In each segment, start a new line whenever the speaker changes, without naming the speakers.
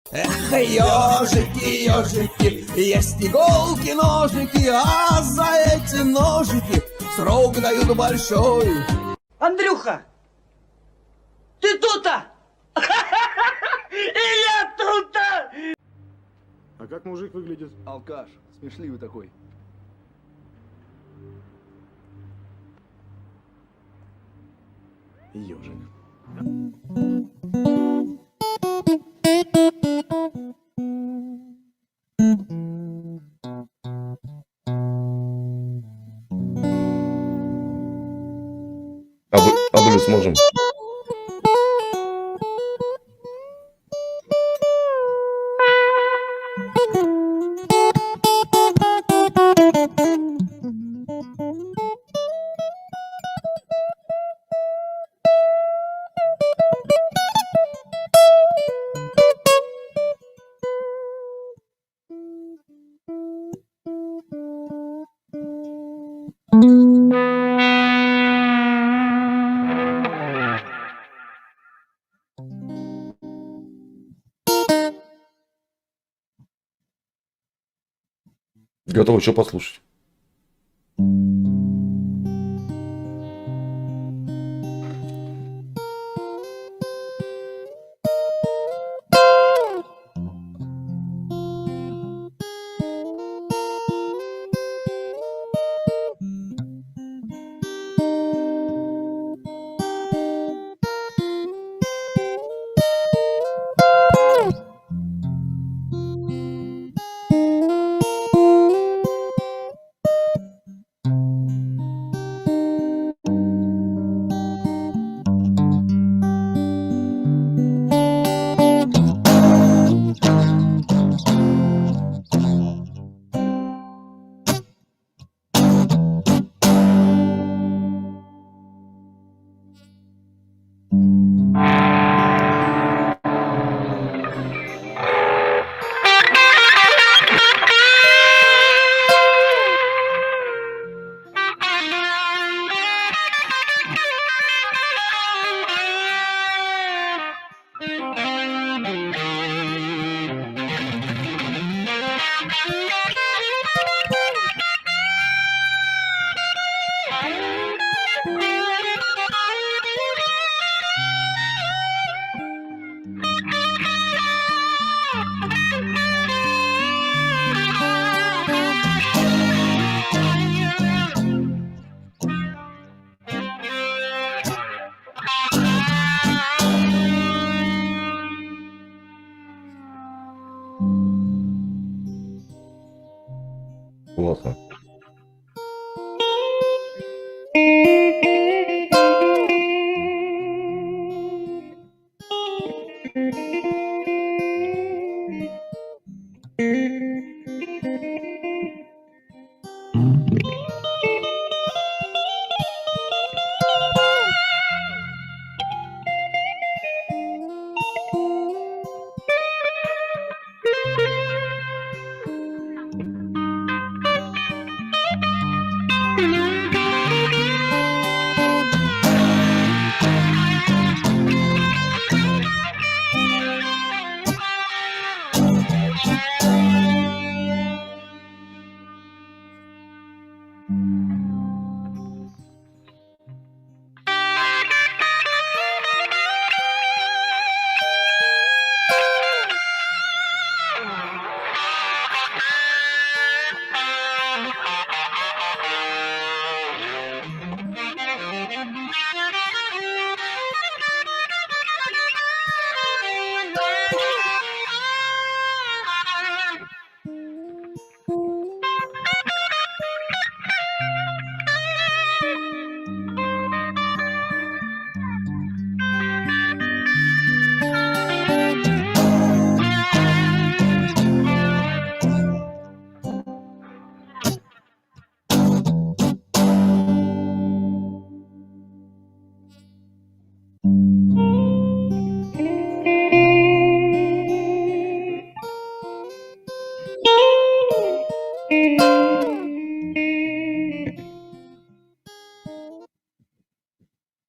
Эх, ежики, ежики, есть иголки, ножики, а за эти ножики срок дают большой.
Андрюха, ты тут-то? И я тут-то!
А как мужик выглядит?
Алкаш, смешливый такой.
Ежик.
А блюз можем? Готовы что послушать? Классно.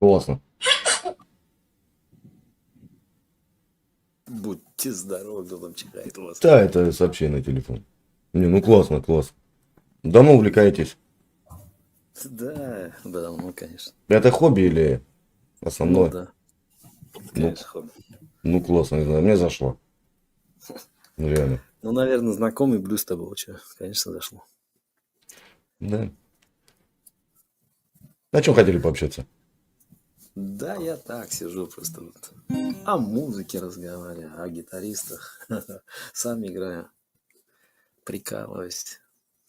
Классно.
Будьте
Будьте здоровы, кто там чекает у вас.
Да, это сообщение на телефон. Не, ну классно, классно. Давно увлекаетесь?
Да, ну, конечно.
Это хобби или основное?
Ну, да. Конечно, хобби.
Ну классно, не знаю, мне зашло. Ну реально.
Ну, наверное, знакомый блюз с тобой, что, конечно, зашло.
Да. О чем хотели пообщаться?
Да, я так сижу просто вот. О музыке разговариваю, о гитаристах. Сам играю. Прикалываюсь.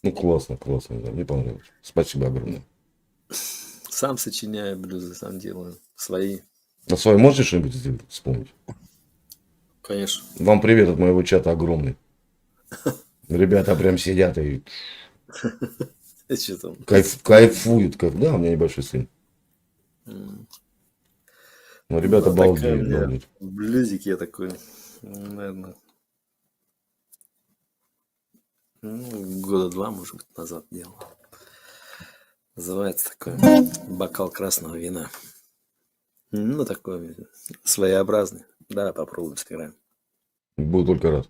Ну классно, классно, да, мне понравилось. Спасибо огромное.
Сам сочиняю блюзы, сам делаю. Свои.
А свой можете что-нибудь сделать, вспомнить?
Конечно.
Вам привет от моего чата огромный. Ребята прям сидят и
Что там?
кайфуют. Да, у меня небольшой сын. Ну, ребята
Ну, такая у
балдеют,
меня
балдеют.
блюзик я такой, наверное, года 2, может быть, назад делал. Называется такой бокал красного вина. Ну, такой своеобразный. Да, попробуем, сыграем.
Буду только рад.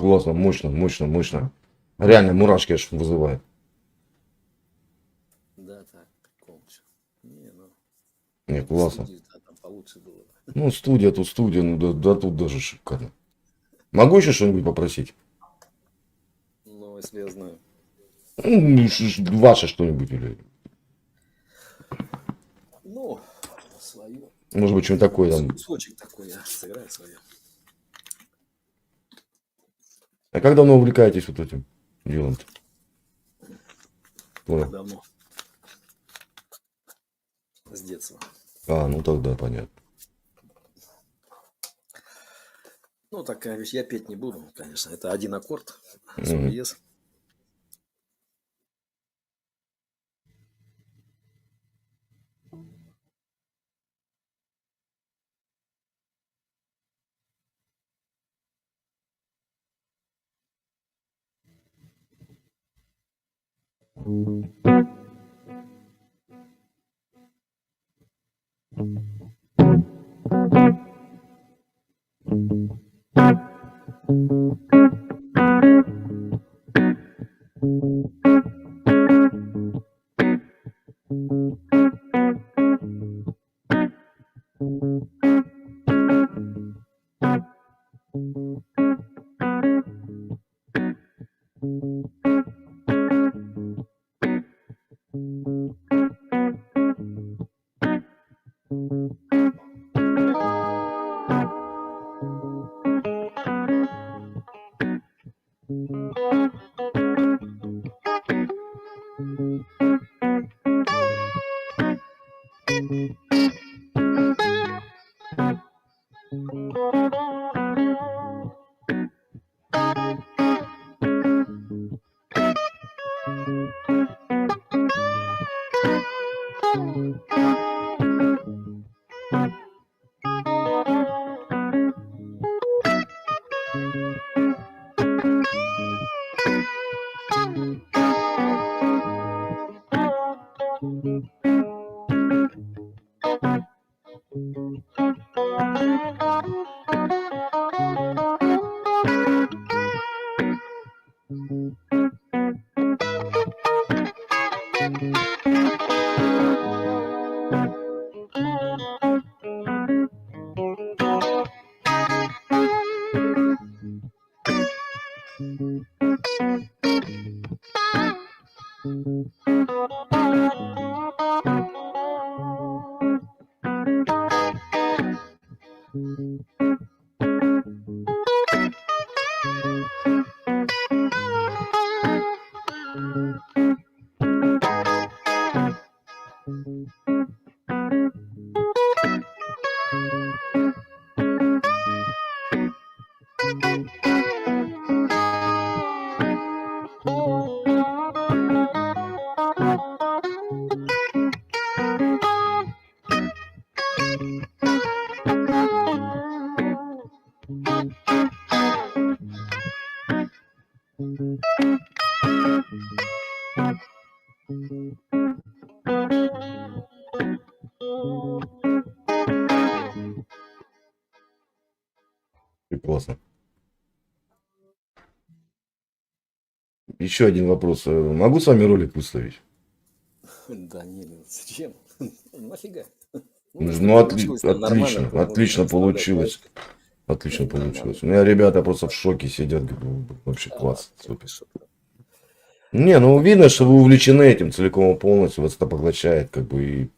классно, мощно, мощно, мощно. Реально мурашки аж вызывает.
Да, так, комчу. Не, ну,
Не, классно.
студию-то там получше было бы.
Ну, студия, ну да тут даже шикарно. Могу еще что-нибудь попросить?
Ну, если я знаю.
Ну, ваше что-нибудь или...
Ну, свое.
Может быть, что-нибудь такое там.
Кусочек такой я сыграю свое.
А как давно увлекаетесь вот этим делом-то? Понял.
Давно. С детства.
А, ну тогда понятно.
Ну, такая вещь. Я петь не буду, конечно. Это один аккорд.
Мгм.
Соль диез.
И классно. Еще один вопрос. Могу с вами ролик выставить?
Да не, ну зачем? Нафига?
Ну,
получилось, там нормально,
отлично,
можно
отлично
вставлять
получилось.
лайки.
Отлично
Ну, нормально.
получилось. У меня ребята просто в шоке сидят. Говорю, вообще класс.
А,
Супер.
что?
Не, ну видно, что вы увлечены этим целиком и полностью. Вас это поглощает, как бы, и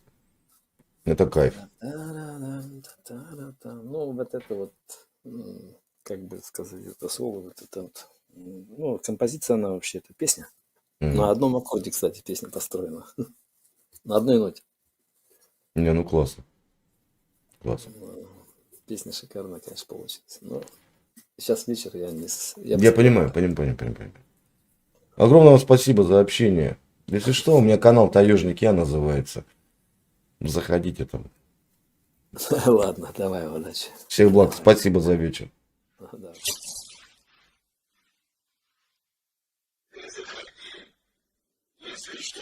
это кайф.
Та-ра-ра-та-ра-та. Ну, вот это вот, как бы сказать, это слово, вот это вот, ну, композиция, она вообще, это песня.
Мгм.
На одном аккорде, кстати, песня построена. На одной ноте.
Не, ну классно. Классно.
Песня шикарная, конечно, получилась. Но сейчас вечер, я не...
Я понимаю, понимаю. Огромное вам спасибо за общение. Если что, у меня канал Таежник Я называется. Заходите там.
Ладно, давай, удачи.
Всех благ. Спасибо за вечер.
Да.
Если что,